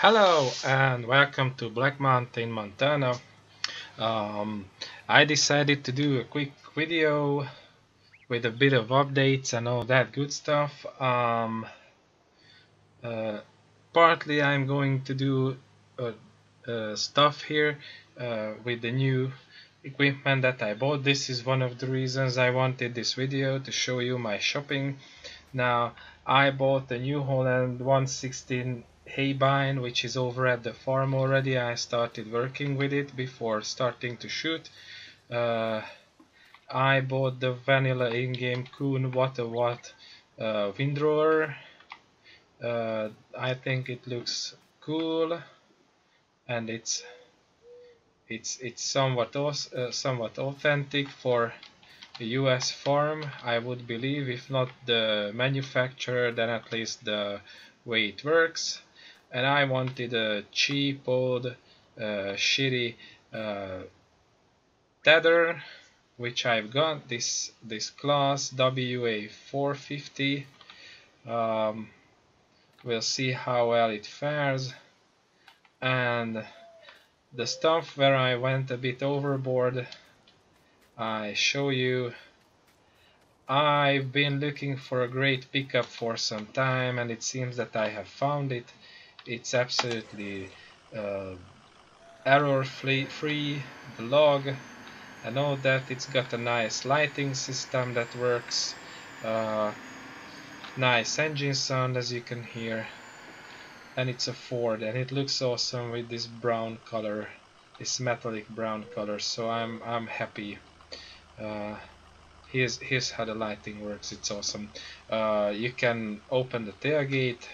Hello and welcome to Black Mountain, Montana. Um, I decided to do a quick video with a bit of updates and all that good stuff. Uh, Partly I'm going to do stuff here with the new equipment that I bought. This is one of the reasons I wanted this video to show you my shopping. Now, I bought the New Holland 116 Haybine, which is over at the farm already. I started working with it before starting to shoot. Uh, I bought the vanilla in-game Kuhn Watt windrower. I think it looks cool, and it's somewhat authentic for a US farm, I would believe. If not the manufacturer, then at least the way it works. And I wanted a cheap old shitty uh, tether, which I've got, this class WA 450. We'll see how well it fares. And the stuff where I went a bit overboard, I show you. I've been looking for a great pickup for some time, and it seems that I have found it. It's absolutely uh, error-free, the log and all that. It's got a nice lighting system that works, uh, nice engine sound as you can hear, and it's a Ford, and it looks awesome with this brown color, this metallic brown color. So I'm happy. Uh, Here's how the lighting works. It's awesome. You can open the tailgate.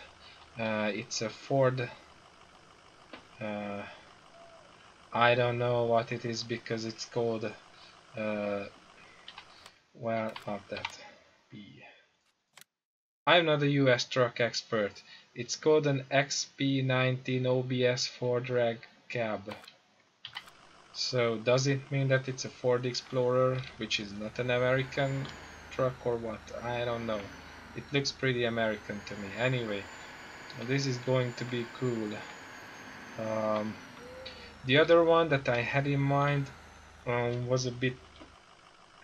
It's a Ford. Uh, I don't know what it is because it's called. Well, not that. B. I'm not a US truck expert. It's called an XP19 OBS 4-drag cab. So does it mean that it's a Ford Explorer, which is not an American truck, or what? I don't know. It looks pretty American to me. Anyway, this is going to be cool. The other one that I had in mind was a bit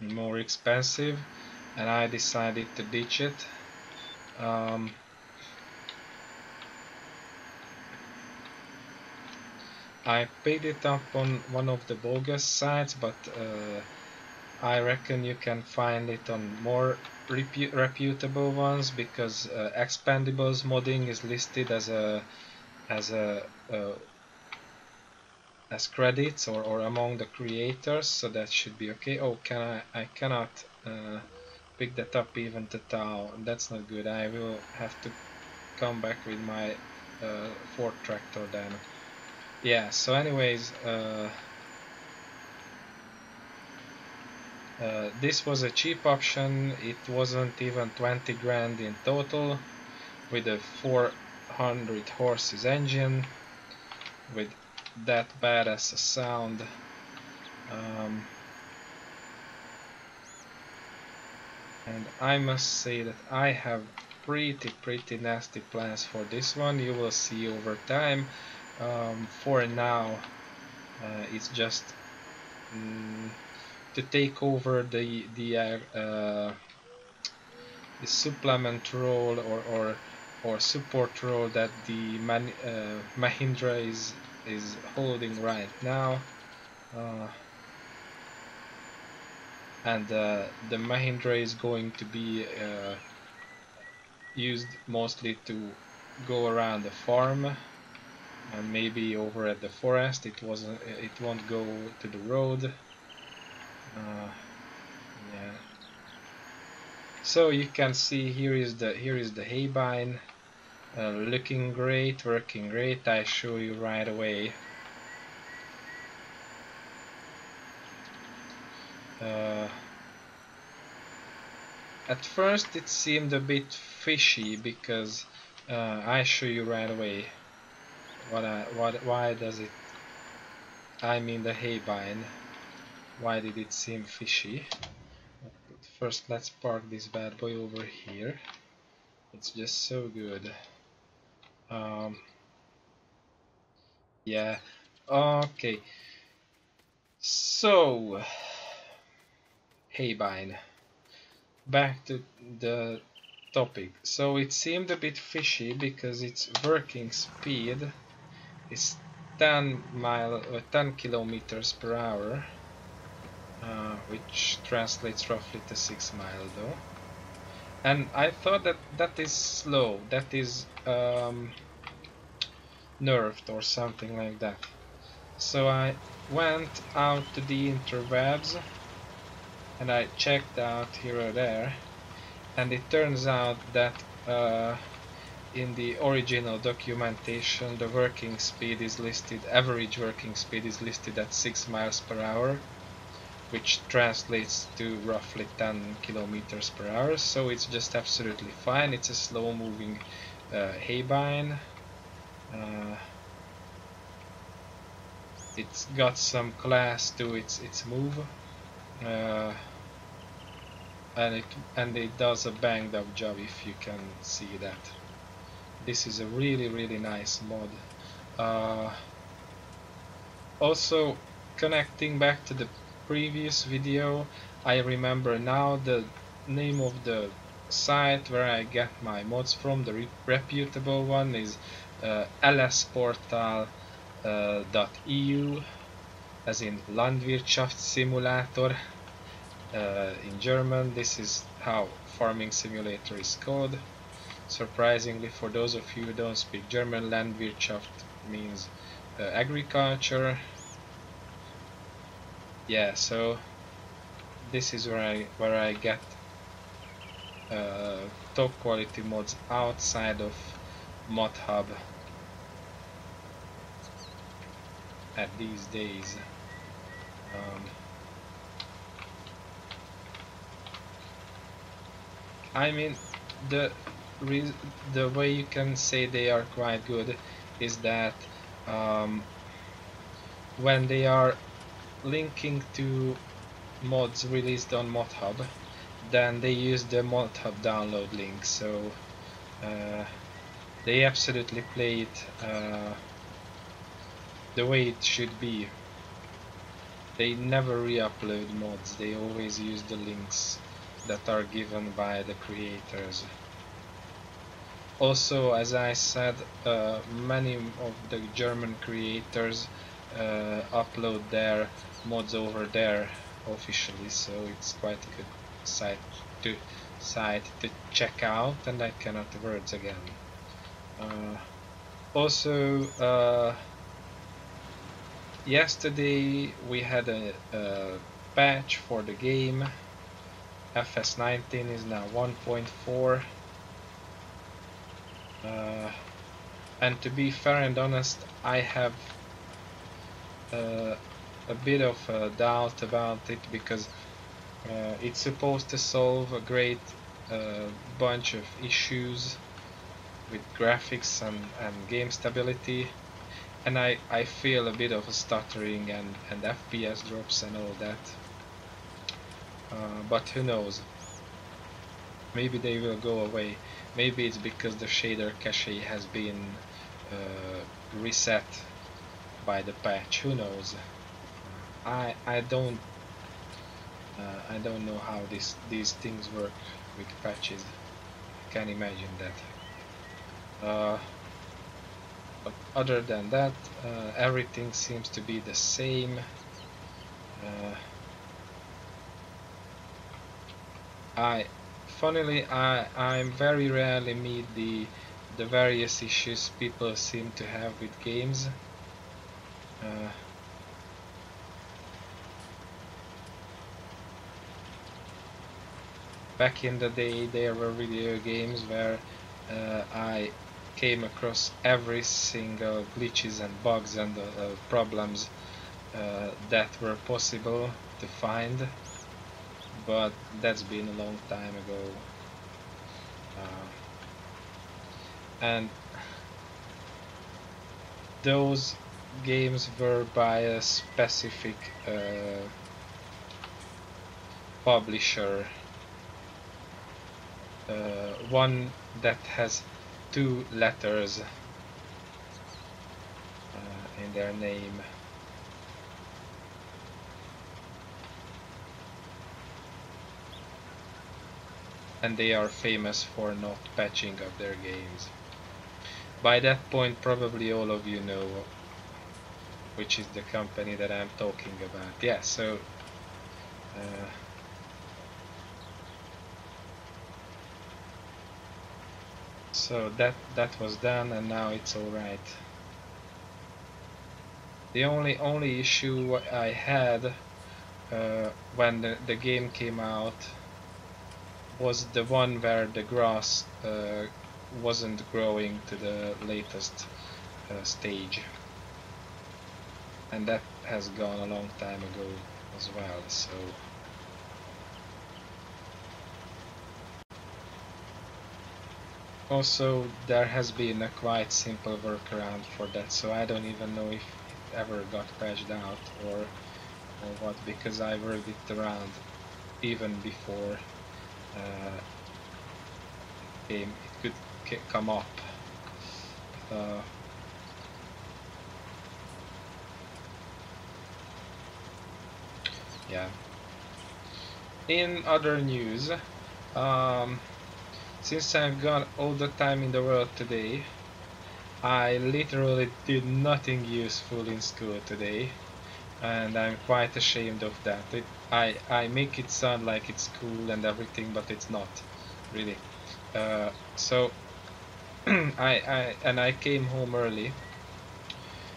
more expensive, and I decided to ditch it. I picked it up on one of the bogus sites, but I reckon you can find it on more reputable ones, because Expendables modding is listed as a as credits or among the creators, so that should be okay. Oh, I cannot pick that up even to Tau. That's not good. I will have to come back with my Ford tractor then. Yeah, so anyways, this was a cheap option. It wasn't even 20 grand in total, with a 400 horses engine with that badass a sound. And I must say that I have pretty nasty plans for this one. You will see over time. For now, it's just to take over the supplement role or support role that the Mahindra is holding right now, and the Mahindra is going to be used mostly to go around the farm and maybe over at the forest. It won't go to the road. Yeah. So you can see here is the Haybine, looking great, working great. I show you right away. At first it seemed a bit fishy because I show you right away why does it, I mean the Haybine, why did it seem fishy. But first let's park this bad boy over here. It's just so good. Yeah. Okay. So, Haybine. Back to the topic. So it seemed a bit fishy because its working speed is 10 kilometers per hour, which translates roughly to 6 miles though. And I thought that that is slow, that is nerfed or something like that. So I went out to the interwebs and I checked out here or there, and it turns out that in the original documentation the working speed is listed, average working speed is listed at 6 miles per hour, which translates to roughly 10 kilometers per hour, so it's just absolutely fine. It's a slow moving haybine. Uh, it's got some class to its move, uh, and it does a banged up job, if you can see that. This is a really nice mod. Uh, Also, connecting back to the previous video, I remember now the name of the site where I get my mods from. The reputable one is lsportal.eu, as in Landwirtschaftssimulator in German. This is how farming simulator is called. Surprisingly, for those of you who don't speak German, Landwirtschaft means agriculture. Yeah, so this is where I get top quality mods outside of ModHub at these days. Um, I mean, the the way you can say they are quite good is that um, when they are linking to mods released on ModHub, then they use the ModHub download link. So uh, they absolutely play it the way it should be. They never re-upload mods, they always use the links that are given by the creators. Also, as I said, many of the German creators upload their mods over there officially, so it's quite a good site to check out, and I cannot words again. Also, yesterday we had a patch for the game. FS19 is now 1.4. And to be fair and honest, I have a bit of a doubt about it, because it's supposed to solve a great bunch of issues with graphics and game stability, and I feel a bit of a stuttering and FPS drops and all that. But who knows? Maybe they will go away. Maybe it's because the shader cache has been reset by the patch. Who knows? I don't know how these things work with patches. I can't imagine that. But other than that, everything seems to be the same. I very rarely meet the various issues people seem to have with games. Back in the day, there were video games where I came across every single glitches and bugs and problems that were possible to find, but that's been a long time ago. And those games were by a specific publisher, one that has two letters, in their name. And they are famous for not patching up their games. By that point, probably all of you know which is the company that I'm talking about. Yeah, so that was done, and now it's all right. The only issue I had when the game came out was the one where the grass wasn't growing to the latest stage, and that has gone a long time ago as well. So also there has been a quite simple workaround for that, so I don't even know if it ever got patched out or what, because I worked it around even before it could come up. Yeah. In other news, since I've got all the time in the world today, I literally did nothing useful in school today, and I'm quite ashamed of that. I make it sound like it's cool and everything, but it's not really. So I came home early,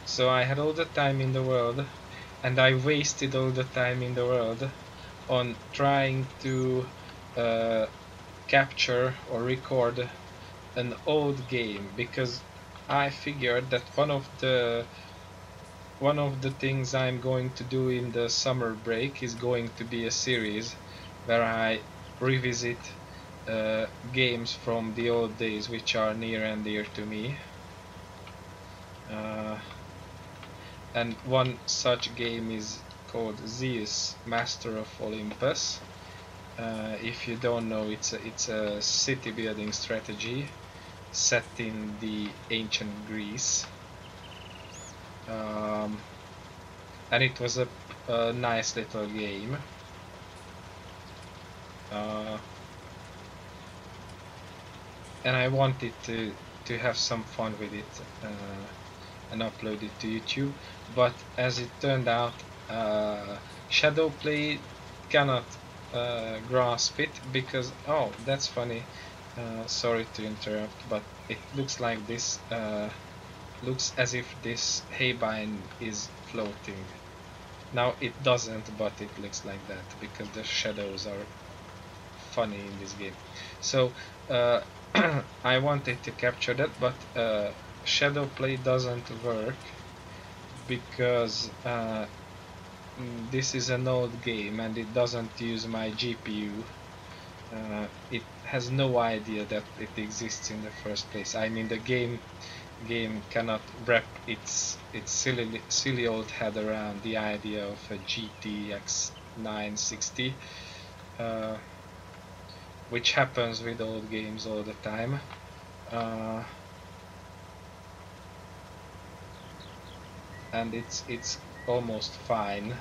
so I had all the time in the world, and I wasted all the time in the world on trying to capture or record an old game, because I figured that one of the things I'm going to do in the summer break is going to be a series where I revisit games from the old days which are near and dear to me. And one such game is called Zeus, Master of Olympus. If you don't know, it's a city building strategy set in the ancient Greece. And it was a nice little game. And I wanted to have some fun with it and upload it to YouTube, but as it turned out, Shadowplay cannot grasp it, because oh, that's funny. Sorry to interrupt, but it looks like this. Looks as if this haybind is floating. Now it doesn't, but it looks like that because the shadows are funny in this game. So I wanted to capture that, but shadow play doesn't work because this is an old game and it doesn't use my GPU. It has no idea that it exists in the first place. I mean, the game cannot wrap its silly old head around the idea of a GTX 960, which happens with old games all the time. And it's almost fine,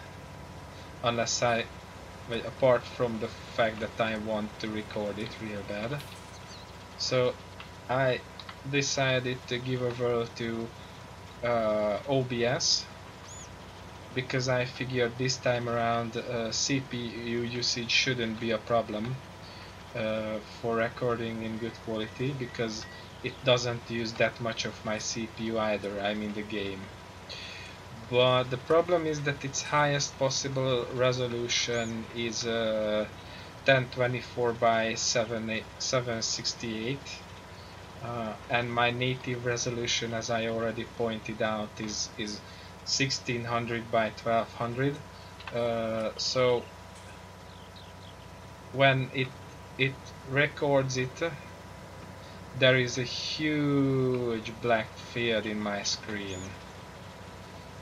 unless apart from the fact that I want to record it real bad. So I decided to give a whirl to OBS, because I figured this time around CPU usage shouldn't be a problem for recording in good quality, because it doesn't use that much of my CPU either. I'm in the game. But the problem is that its highest possible resolution is 1024 by 768, and my native resolution, as I already pointed out, is 1600 by 1200. So when it records it, there is a huge black field in my screen.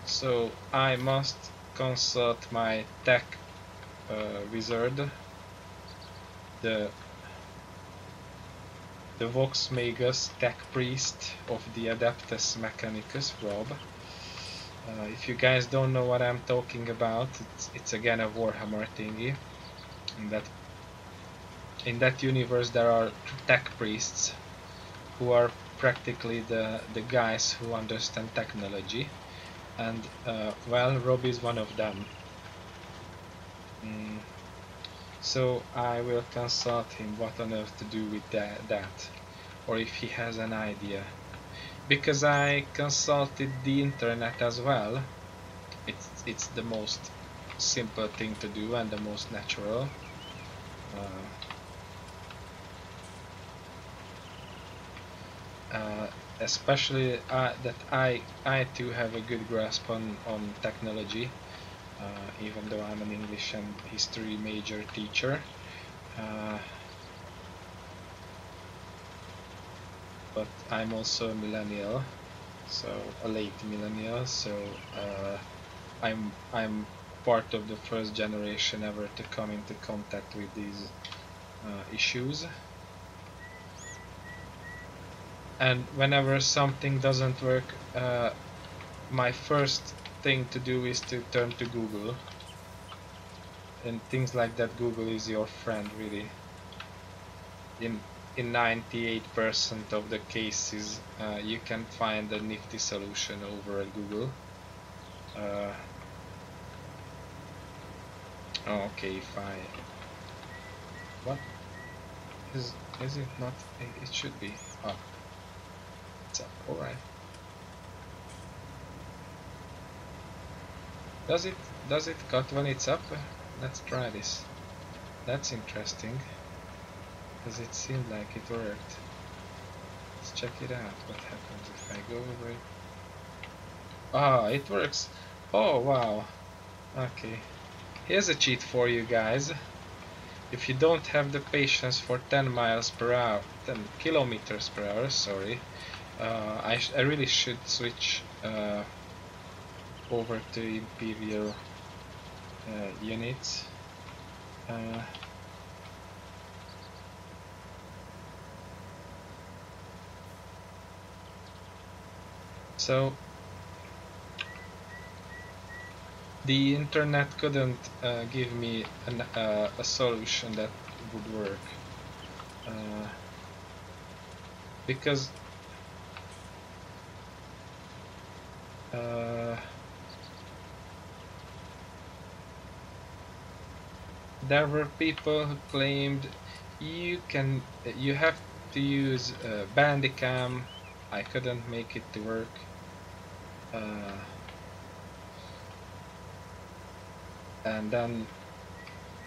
So I must consult my tech wizard, the Vox Magus tech priest of the Adeptus Mechanicus, Rob, If you guys don't know what I'm talking about, it's again a Warhammer thingy. In that universe there are tech priests who are practically the guys who understand technology, and well, Rob is one of them. Mm, so I will consult him what on earth to do with that, or if he has an idea. Because I consulted the internet as well. It's the most simple thing to do and the most natural. Especially that I too have a good grasp on technology, even though I'm an English and history major teacher. Uh, but I'm also a millennial, so a late millennial. So I'm part of the first generation ever to come into contact with these issues. And whenever something doesn't work, my first thing to do is to turn to Google. And things like that, Google is your friend, really. In 98% of the cases, you can find a nifty solution over at Google. Uh, oh, okay, if I... What? Is it not? It should be. Oh, it's up. Alright. Does it cut when it's up? Let's try this. That's interesting, because it seemed like it worked. Let's check it out. What happens if I go over it? Ah, it works. Oh, wow. Okay. Here's a cheat for you guys. If you don't have the patience for 10 miles per hour, 10 kilometers per hour, sorry, I really should switch over to Imperial units. So the internet couldn't give me a solution that would work, because there were people who claimed you have to use Bandicam. I couldn't make it to work. And then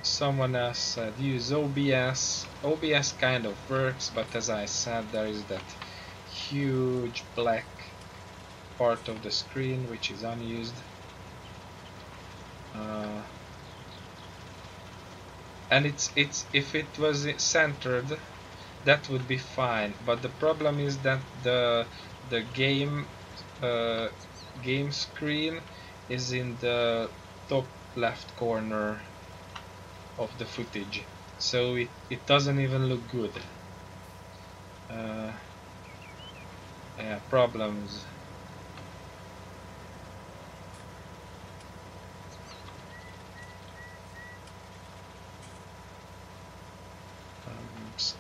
someone else said use OBS. OBS kind of works, but as I said, there is that huge black part of the screen which is unused. And it's if it was centered, that would be fine. But the problem is that the game game screen is in the top left corner of the footage, so it doesn't even look good. Yeah, problems.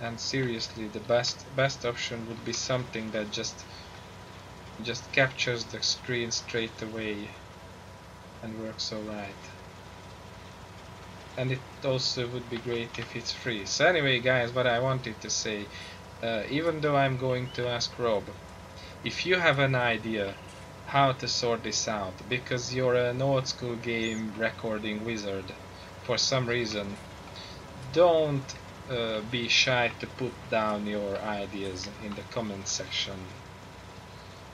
And seriously, the best option would be something that just captures the screen straight away and works alright. And it also would be great if it's free. So anyway, guys, what I wanted to say, even though I'm going to ask Rob, if you have an idea how to sort this out, because you're an old school game recording wizard for some reason, don't be shy to put down your ideas in the comment section.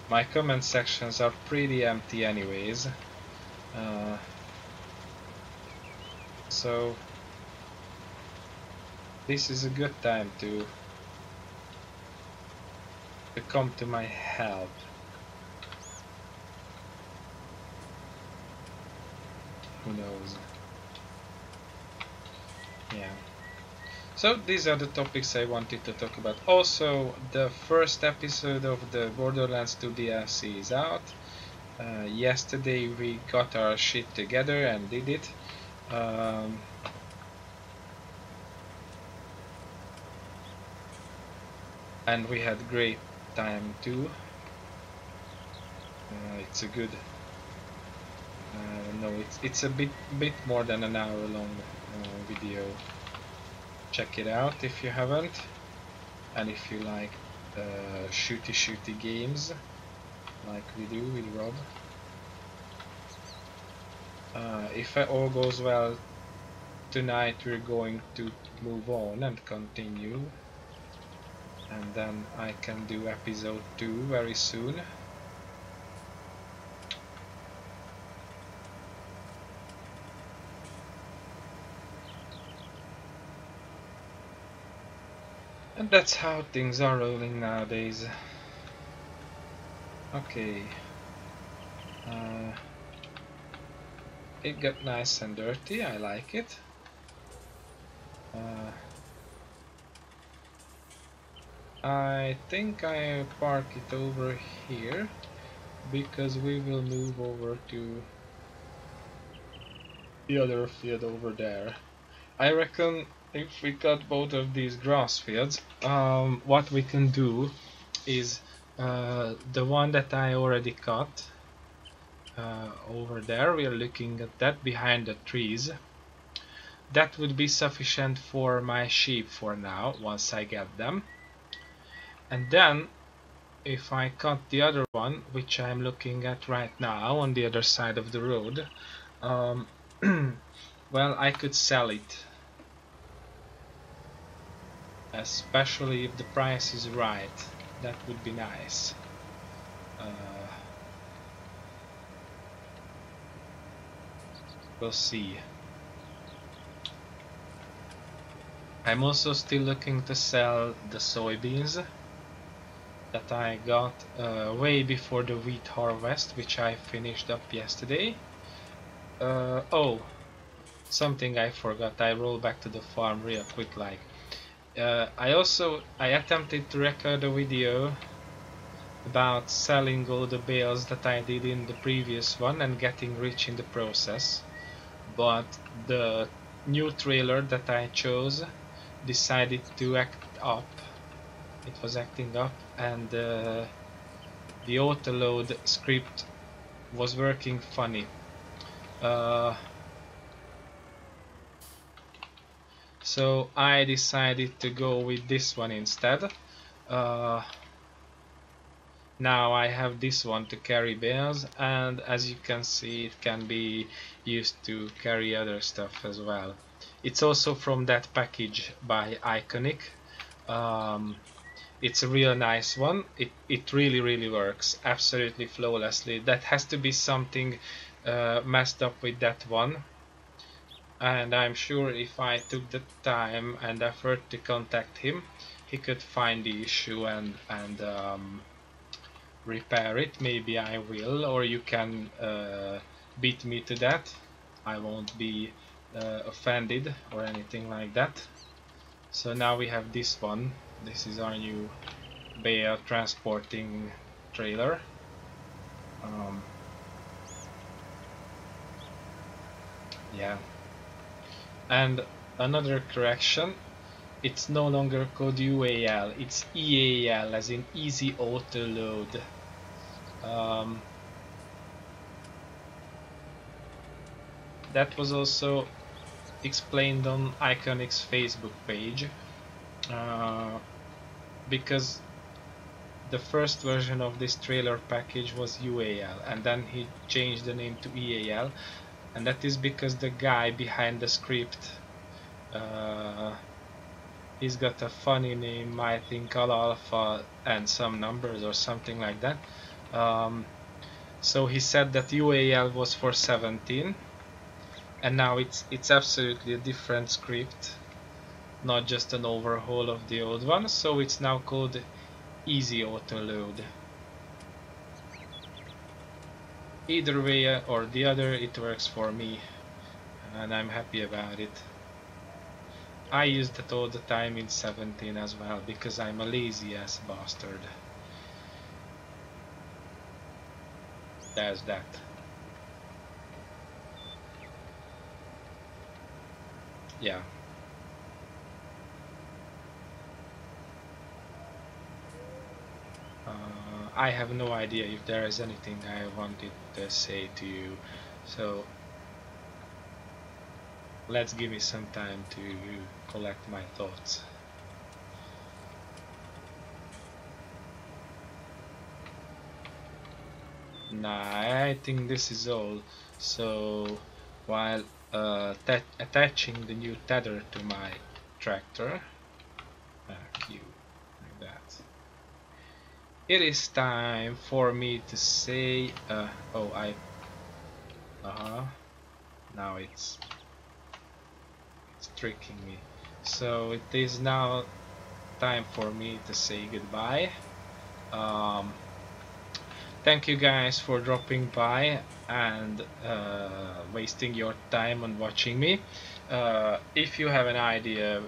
My comment sections are pretty empty anyways, so this is a good time to come to my help. Who knows? Yeah. So these are the topics I wanted to talk about. Also, the first episode of the Borderlands 2 DLC is out. Yesterday we got our shit together and did it. And we had great time too. It's a good. No, it's a bit more than an hour long video. Check it out if you haven't, and if you like shooty games like we do with Rob. If all goes well tonight, we're going to move on and continue, and then I can do episode 2 very soon. And that's how things are rolling nowadays. Okay. It got nice and dirty, I like it. I think I park it over here because we will move over to the other field over there. I reckon if we cut both of these grass fields, what we can do is the one that I already cut over there, we are looking at that behind the trees. That would be sufficient for my sheep for now, once I get them. And then if I cut the other one, which I'm looking at right now on the other side of the road, well, I could sell it. Especially if the price is right. That would be nice. We'll see. I'm also still looking to sell the soybeans that I got way before the wheat harvest, which I finished up yesterday. Oh, something I forgot. I roll back to the farm real quick. Like, I attempted to record a video about selling all the bales that I did in the previous one and getting rich in the process, but the new trailer that I chose decided to act up. It was acting up, and the autoload script was working funny. So I decided to go with this one instead. Now I have this one to carry bales, and as you can see, it can be used to carry other stuff as well. It's also from that package by Iconic. It's a real nice one. It really works absolutely flawlessly. That has to be something messed up with that one, and I'm sure if I took the time and effort to contact him, he could find the issue and repair it. Maybe I will, or you can beat me to that. I won't be offended or anything like that. So now we have this one. This is our new bale transporting trailer. Yeah. And another correction, it's no longer called UAL, it's EAL, as in Easy Auto Load. That was also explained on Iconic's Facebook page, because the first version of this trailer package was UAL, and then he changed the name to EAL, and that is because the guy behind the script, he's got a funny name, I think Alpha and some numbers or something like that. So he said that UAL was for 17, and now it's absolutely a different script, not just an overhaul of the old one. So it's now called Easy Auto Load. Either way or the other, it works for me, and I'm happy about it. I use that all the time in 17 as well, because I'm a lazy ass bastard. there's that. Yeah. I have no idea if there is anything I wanted to say to you, so let's give me some time to collect my thoughts. Nah, I think this is all. So while attaching the new tether to my tractor, Q, like that, it is time for me to say, oh, now it's tricking me. So it is now time for me to say goodbye. Um, Thank you guys for dropping by and wasting your time on watching me. If you have an idea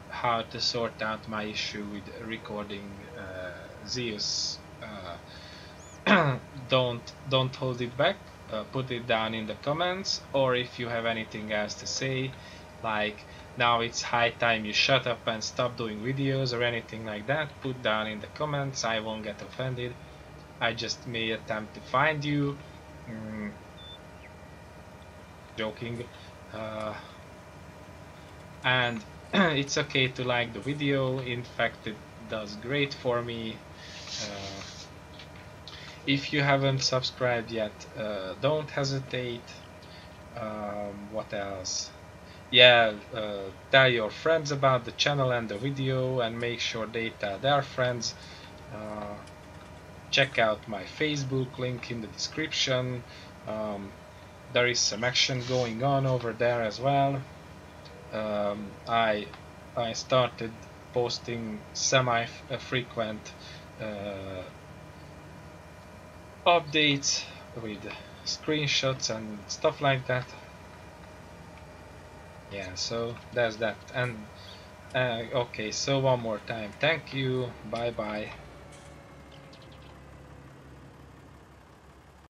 how to sort out my issue with recording Zeus, don't hold it back. Put it down in the comments, or if you have anything else to say, like now it's high time you shut up and stop doing videos or anything like that, put down in the comments. I won't get offended. I just may attempt to find you. Mm, joking. Uh, and it's okay to like the video. In fact, it does great for me. Uh, if you haven't subscribed yet, don't hesitate. What else? Yeah, tell your friends about the channel and the video, and make sure they tell their friends. Uh, check out my Facebook, link in the description. There is some action going on over there as well. I started posting semi-frequent updates with screenshots and stuff like that. Yeah, so there's that. And okay, so one more time, thank you, bye bye.